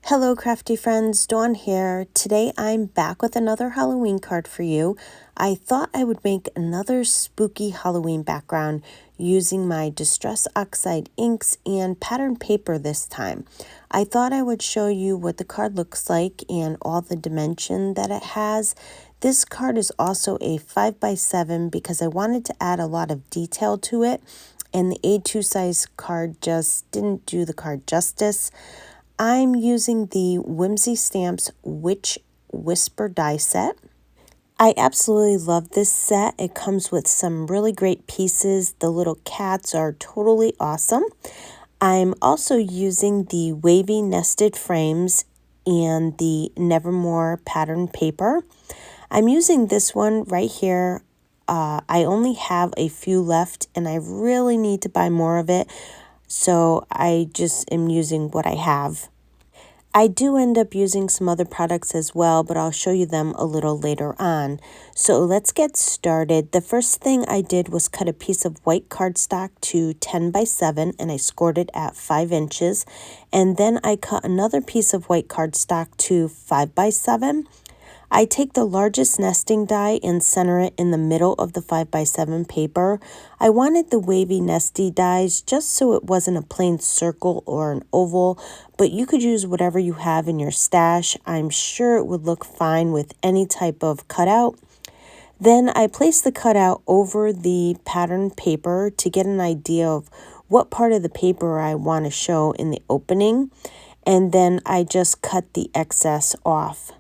Hello crafty friends, Dawn here. Today I'm back with another Halloween card for you. I thought I would make another spooky Halloween background using my Distress Oxide inks and pattern paper this time. I thought I would show you what the card looks like and all the dimension that it has. This card is also a 5x7 because I wanted to add a lot of detail to it, and the A2 size card just didn't do the card justice. I'm using the Whimsy Stamps Witch Whisper die set. I absolutely love this set. It comes with some really great pieces. The little cats are totally awesome. I'm also using the Wavy Nested Frames and the Nevermore Pattern Paper. I'm using this one right here. I only have a few left and I really need to buy more of it. So I just am using what I have. I do end up using some other products as well, but I'll show you them a little later on. So let's get started. The first thing I did was cut a piece of white cardstock to 10x7 and I scored it at 5 inches. And then I cut another piece of white cardstock to 5x7. I take the largest nesting die and center it in the middle of the 5x7 paper. I wanted the wavy nesty dies just so it wasn't a plain circle or an oval, but you could use whatever you have in your stash. I'm sure it would look fine with any type of cutout. Then I place the cutout over the pattern paper to get an idea of what part of the paper I want to show in the opening, and then I just cut the excess off.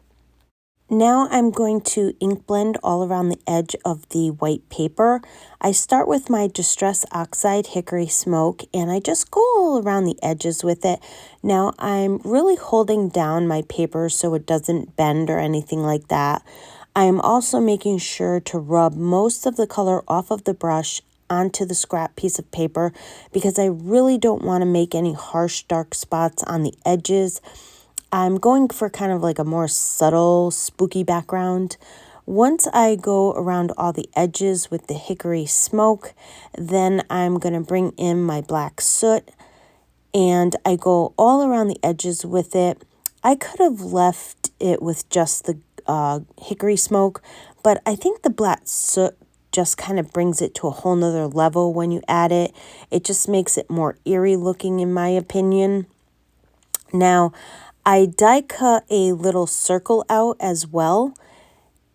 Now I'm going to ink blend all around the edge of the white paper. I start with my Distress Oxide Hickory Smoke and I just go all around the edges with it. Now I'm really holding down my paper so it doesn't bend or anything like that. I'm also making sure to rub most of the color off of the brush onto the scrap piece of paper because I really don't want to make any harsh dark spots on the edges. I'm going for kind of like a more subtle, spooky background. Once I go around all the edges with the hickory smoke, then I'm going to bring in my black soot and I go all around the edges with it. I could have left it with just the hickory smoke, but I think the black soot just kind of brings it to a whole nother level when you add it. It just makes it more eerie looking in my opinion. Now, I die cut a little circle out as well,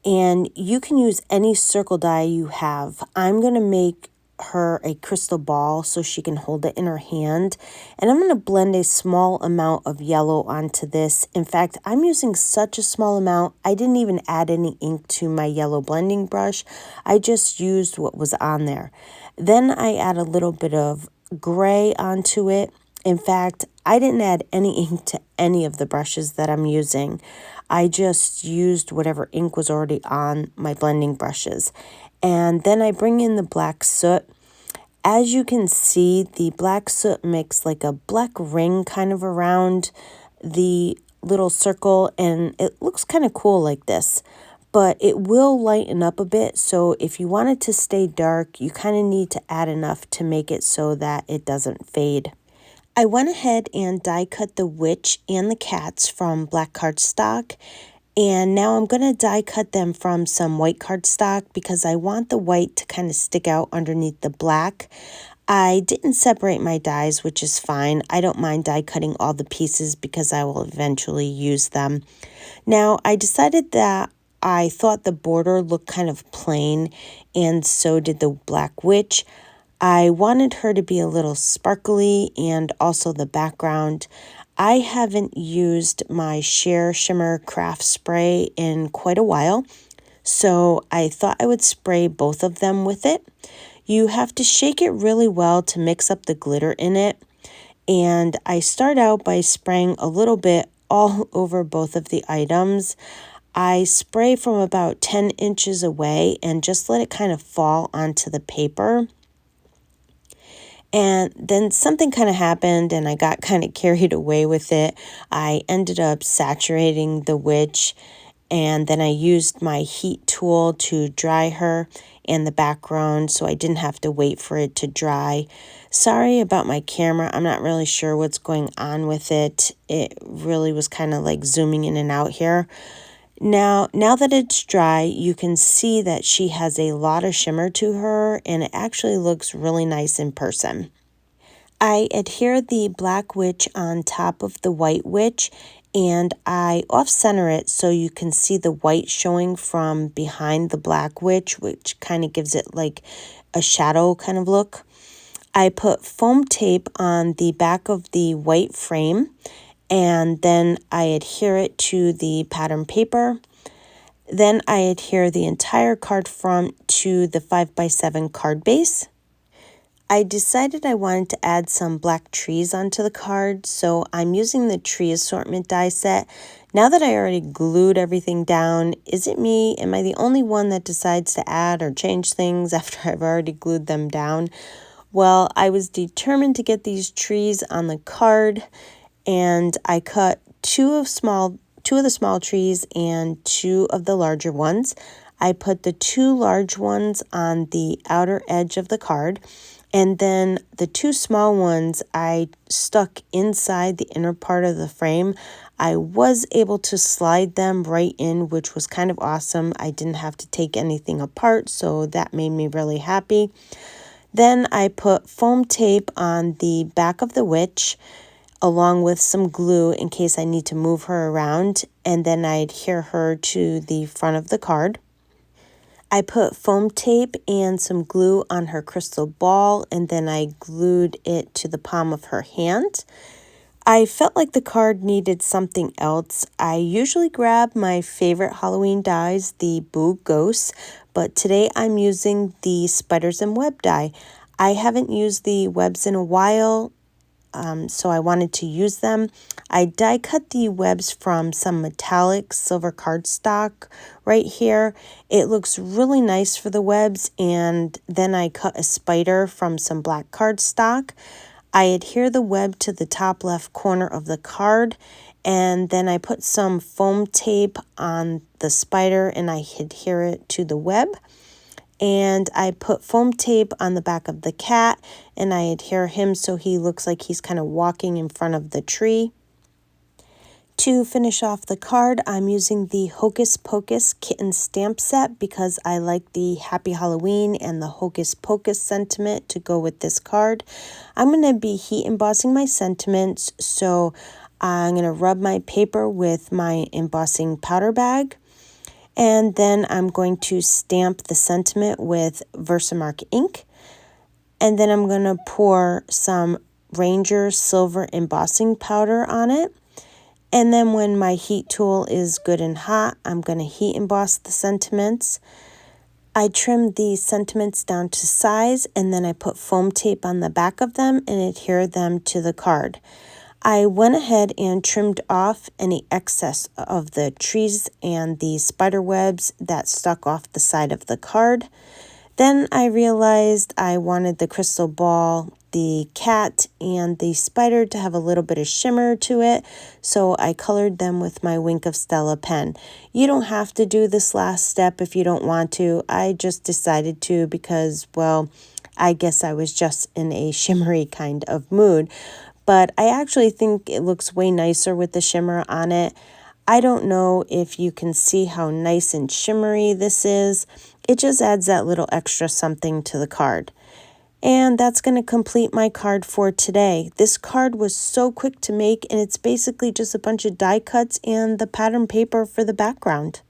and you can use any circle die you have. I'm going to make her a crystal ball so she can hold it in her hand, and I'm going to blend a small amount of yellow onto this. In fact, I'm using such a small amount, I didn't even add any ink to my yellow blending brush. I just used what was on there. Then I add a little bit of gray onto it. In fact, I didn't add any ink to any of the brushes that I'm using. I just used whatever ink was already on my blending brushes. And then I bring in the black soot. As you can see, the black soot makes like a black ring kind of around the little circle, and it looks kind of cool like this. But it will lighten up a bit, so if you want it to stay dark, you kind of need to add enough to make it so that it doesn't fade. I went ahead and die cut the witch and the cats from black cardstock, and now I'm going to die cut them from some white cardstock because I want the white to kind of stick out underneath the black. I didn't separate my dies, which is fine. I don't mind die cutting all the pieces because I will eventually use them. Now I decided that I thought the border looked kind of plain, and so did the black witch. I wanted her to be a little sparkly and also the background. I haven't used my Sheer Shimmer Craft Spray in quite a while, so I thought I would spray both of them with it. You have to shake it really well to mix up the glitter in it, and I start out by spraying a little bit all over both of the items. I spray from about 10 inches away and just let it kind of fall onto the paper. And then something kind of happened and I got kind of carried away with it. I ended up saturating the witch, and then I used my heat tool to dry her. and the background, so I didn't have to wait for it to dry. Sorry about my camera. I'm not really sure what's going on with it. It really was kind of like zooming in and out here. Now that it's dry, you can see that she has a lot of shimmer to her, and it actually looks really nice in person. I adhere the black witch on top of the white witch, and I off-center it so you can see the white showing from behind the black witch, which kind of gives it like a shadow kind of look. I put foam tape on the back of the white frame, and then I adhere it to the pattern paper. Then I adhere the entire card front to the 5x7 card base. I decided I wanted to add some black trees onto the card, so I'm using the Tree Assortment Die set. Now that I already glued everything down, is it me? Am I the only one that decides to add or change things after I've already glued them down? Well, I was determined to get these trees on the card, and I cut two of the small trees and two of the larger ones. I put the two large ones on the outer edge of the card, and then the two small ones I stuck inside the inner part of the frame. I was able to slide them right in, which was kind of awesome. I didn't have to take anything apart, so that made me really happy. Then I put foam tape on the back of the witch, along with some glue in case I need to move her around, and then I adhere her to the front of the card. I put foam tape and some glue on her crystal ball, and then I glued it to the palm of her hand. I felt like the card needed something else. I usually grab my favorite Halloween dies, the Boo Ghosts, but today I'm using the Spiders and Web die. I haven't used the webs in a while, so I wanted to use them. I die cut the webs from some metallic silver cardstock right here. It looks really nice for the webs, and then I cut a spider from some black cardstock. I adhere the web to the top left corner of the card, and then I put some foam tape on the spider and I adhere it to the web. And I put foam tape on the back of the cat, and I adhere him so he looks like he's kind of walking in front of the tree. To finish off the card, I'm using the Hocus Pocus Kittens stamp set because I like the Happy Halloween and the Hocus Pocus sentiment to go with this card. I'm going to be heat embossing my sentiments, so I'm going to rub my paper with my embossing powder bag. And then I'm going to stamp the sentiment with Versamark ink. And then I'm going to pour some Ranger silver embossing powder on it. And then when my heat tool is good and hot, I'm going to heat emboss the sentiments. I trimmed the sentiments down to size, and then I put foam tape on the back of them and adhere them to the card. I went ahead and trimmed off any excess of the trees and the spider webs that stuck off the side of the card. Then I realized I wanted the crystal ball, the cat, and the spider to have a little bit of shimmer to it, so I colored them with my Wink of Stella pen. You don't have to do this last step if you don't want to. I just decided to because, well, I guess I was just in a shimmery kind of mood. But I actually think it looks way nicer with the shimmer on it. I don't know if you can see how nice and shimmery this is. It just adds that little extra something to the card. And that's going to complete my card for today. This card was so quick to make, and it's basically just a bunch of die cuts and the pattern paper for the background.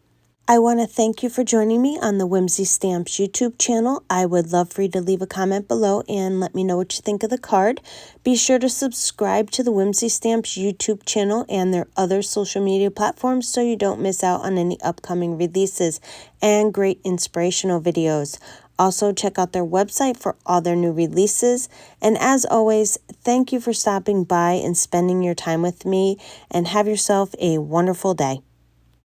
I want to thank you for joining me on the Whimsy Stamps YouTube channel. I would love for you to leave a comment below and let me know what you think of the card. Be sure to subscribe to the Whimsy Stamps YouTube channel and their other social media platforms so you don't miss out on any upcoming releases and great inspirational videos. Also, check out their website for all their new releases. And as always, thank you for stopping by and spending your time with me, and have yourself a wonderful day.